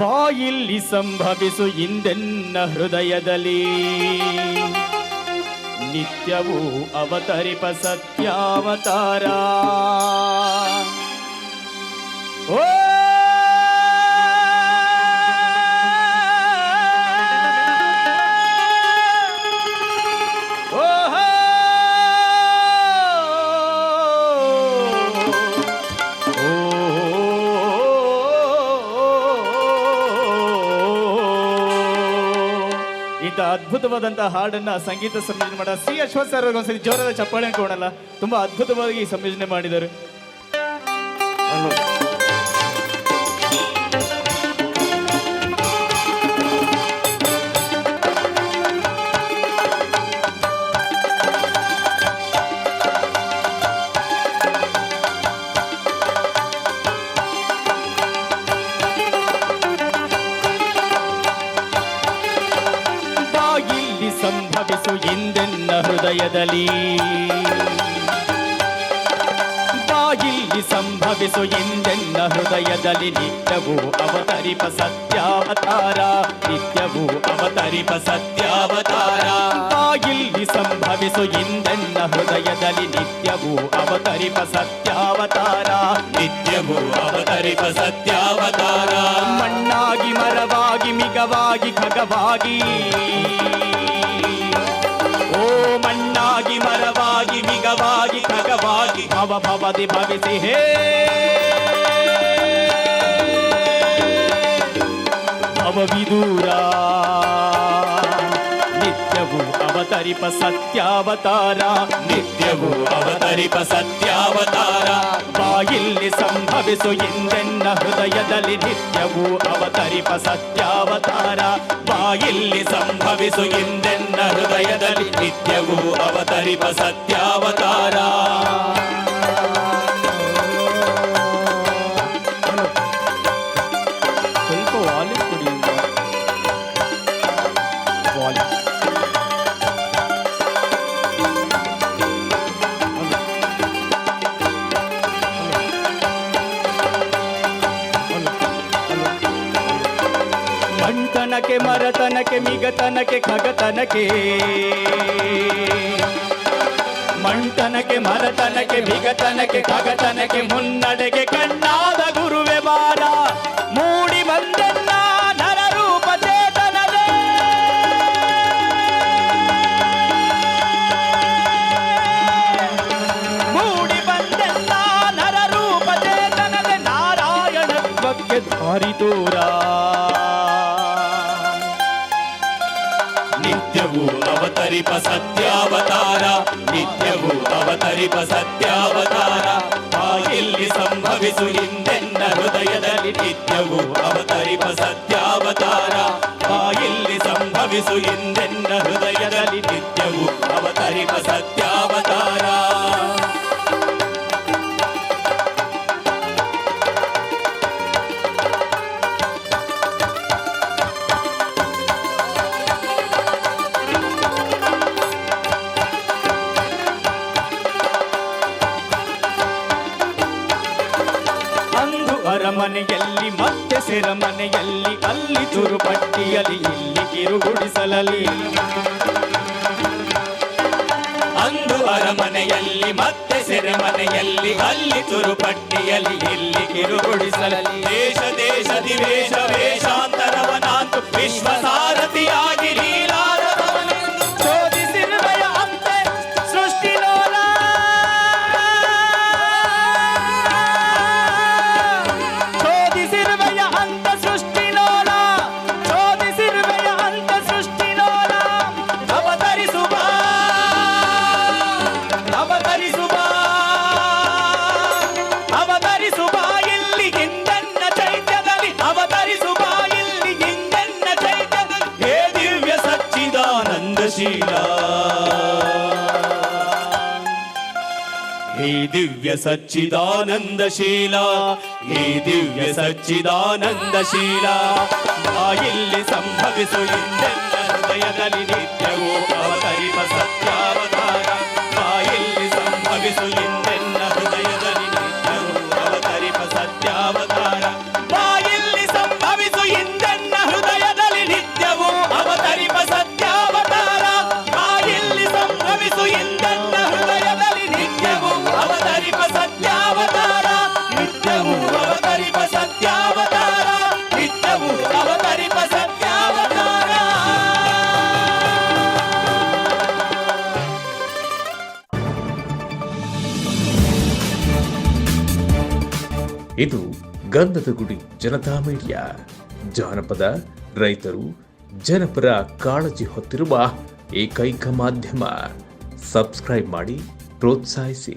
ಬಾಯಿಲ್ಲಿ ಸಂಭವಿಸು ಇಂದೆನ್ನ ಹೃದಯದಲ್ಲಿ ನಿತ್ಯವೂ ಅವತರಿಪ ಸತ್ಯಾವತಾರ. ಓ ಅದ್ಭುತವಾದಂತಹ ಹಾಡನ್ನ ಸಂಗೀತ ಸಂಯೋಜನೆ ಮಾಡ ಸಿ ಅಶ್ವಥ್ ಸರ್ ಒಂದ್ಸರಿ ಜೋರಾದ ಚಪ್ಪಾಳೆ ಕೊಡಲ್ಲ. ತುಂಬಾ ಅದ್ಭುತವಾಗಿ ಸಂಯೋಜನೆ ಮಾಡಿದ್ದಾರೆ. ಸಂಭವಿಸು ಇಂದೆನ್ನ ಹೃದಯದಲ್ಲಿ ಬಾಯಿಲ್ಲಿ ಸಂಭವಿಸು ಇಂದೆನ್ನ ಹೃದಯದಲ್ಲಿ ನಿತ್ಯವೂ ಅವತರಿಪ ಸತ್ಯಾವತಾರ. ನಿತ್ಯವೂ ಅವತರಿಪ ಸತ್ಯಾವತಾರ. ಬಾಯಿಲ್ಲಿ ಸಂಭವಿಸು ಇಂದೆನ್ನ ಹೃದಯದಲ್ಲಿ ನಿತ್ಯವೂ ಅವತರಿಪ ಸತ್ಯಾವತಾರ. ನಿತ್ಯವೂ ಅವತರಿಪ ಸತ್ಯಾವತಾರ. ಮಣ್ಣಾಗಿ ಮರವಾಗಿ ಮಿಗವಾಗಿ ಖಗವಾಗಿ ಮಣ್ಣಾಗಿ ಮರವಾಗಿ ಮಿಗವಾಗಿ ಖಗವಾಗಿ ಭವ ಭವದಿ ಭವಿಸಿ ಹೇ ಭವವಿದೂರ. ನಿತ್ಯವೂ ಅವತರಿಪ ಸತ್ಯಾವತಾರ. ನಿತ್ಯವೂ ಅವತರಿಪ ಸತ್ಯಾವತಾರ. ಬಾಯಿಲ್ಲಿ ಸಂಭವಿಸು ಇಂದೆನ್ನ ಹೃದಯದಲ್ಲಿ ನಿತ್ಯವೂ ಅವತರಿಪ ಸತ್ಯಾವತಾರ. ಬಾಯಿಲ್ಲಿ ಸಂಭವಿಸು ಇಂದೆನ್ನ ಹೃದಯದಲ್ಲಿ ನಿತ್ಯವೂ ಅವತರಿಪ ಸತ್ಯಾವತಾರ. ಸ್ವಲ್ಪ ವಾಲಿಸ್ ಕೊಡಿ. ಮಂಟನಕ್ಕೆ ಮರತನಕ್ಕೆ ಮಿಗತನಕ್ಕೆ ಖಗತನಕ್ಕೆ ಮಂಟನಕ್ಕೆ ಮರತನಕ್ಕೆ ಮಿಗತನಕ್ಕೆ ಖಗತನಕ್ಕೆ ಮುನ್ನಡೆಗೆ ಕಣ್ಣಾದ ಗುರುವೆ ಬಾರ. ಮೂಡಿ ಬಂದೆಲ್ಲ ನರರೂಪ ಚೇತನದೇ ಮೂಡಿ ಬಂದೆಲ್ಲ ನರರೂಪ ಚೇತನದೇ ನಾರಾಯಣತ್ವಕ್ಕೆ ದಾರಿ ತೋರ. ನಿತ್ಯವೂ ಅವತರಿಪ ಸತ್ಯಾವತಾರ. ನಿತ್ಯವೂ ಅವತರಿಪ ಸತ್ಯಾವತಾರ. ಬಾಯಿಲ್ಲಿ ಸಂಭವಿಸು ಇಂದೆನ್ನ ಹೃದಯದಲ್ಲಿ ನಿತ್ಯವೂ ಅವತರಿಪ ಸತ್ಯಾವತಾರ. ಬಾಯಿಲ್ಲಿ ಸಂಭವಿಸು ಇಂದೆನ್ನ ಹೃದಯದಲ್ಲಿ ನಿತ್ಯವೂ ಅವತರಿಪ ಸತ್ಯಾವತಾರ. ಅರಮನೆಯಲ್ಲಿ ಮತ್ತೆ ಸೆರಮನೆಯಲ್ಲಿ ಅಲ್ಲಿ ಚುರುಪಟ್ಟಿಯಲ್ಲಿ ಇಲ್ಲಿ ಕಿರುಗುಡಿಸಲಲ್ಲಿ. ಅಂದು ಅರಮನೆಯಲ್ಲಿ ಮತ್ತೆ ಸೆರೆಮನೆಯಲ್ಲಿ ಅಲ್ಲಿ ಚುರುಪಟ್ಟಿಯಲ್ಲಿ ಇಲ್ಲಿ ಕಿರುಗುಡಿಸಲಲ್ಲಿ. ದೇಶ ದೇಶದಿ ವೇಷ ವೇಷಾಂತರವನಾಂತು ವಿಶ್ವಸಾರಥಿಯಾಗಿ ಲೀಲಾರವನೆಂದು ಶೋಧಿಸಿರುವೆಯ ಅಂತೆ ಸೃಷ್ಟಿಲೋಲ. ಶೋಧಿಸಿರುವೆಯ ಅಂತ ಸೃಷ್ಟಿಲೋಲ. ಶೋಧಿಸಿರುವೆಯ ಅಂತ ಸೃಷ್ಟಿಲೋಲ. ಅವತರಿಸುವ ಅವತರಿಸುವ ಅವತರಿಸುವ ಇಲ್ಲಿ ಇಂದೆನ್ನ ಚೈತ್ಯದಲ್ಲಿ. ಅವತರಿಸುವ ಇಲ್ಲಿ ಇಂದೆನ್ನ ಚೈತ್ಯದಲ್ಲಿ. ಹೇ ದಿವ್ಯ ಸಚ್ಚಿದಾನಂದಶೀಲ. ಹೇ ದಿವ್ಯ ಸಚ್ಚಿದಾನಂದಶೀಲ. ಹೇ ದಿವ್ಯ ಸಚ್ಚಿದಾನಂದಶೀಲ. ಇಲ್ಲಿ ಸಂಭವಿಸು ಇಂದೆನ್ನ ಹೃದಯದಲ್ಲಿ ನಿತ್ಯವೂ ಅವತರಿಪ ಸತ್ಯಾವತಾರ. ಇಲ್ಲಿ ಸಂಭವಿಸು ಇಂದೆನ್ನ ಹೃದಯದಲ್ಲಿ ನಿತ್ಯವೂ ಅವತರಿಪ ಸತ್ಯಾವತಾರ. ಇಲ್ಲಿ ಸಂಭವಿಸು ಇದು ಗಂಧದ ಗುಡಿ ಜನತಾ ಮೀಡಿಯಾ. ಜಾನಪದ, ರೈತರು, ಜನಪರ ಕಾಳಜಿ ಹೊತ್ತಿರುವ ಏಕೈಕ ಮಾಧ್ಯಮ. ಸಬ್ಸ್ಕ್ರೈಬ್ ಮಾಡಿ, ಪ್ರೋತ್ಸಾಹಿಸಿ.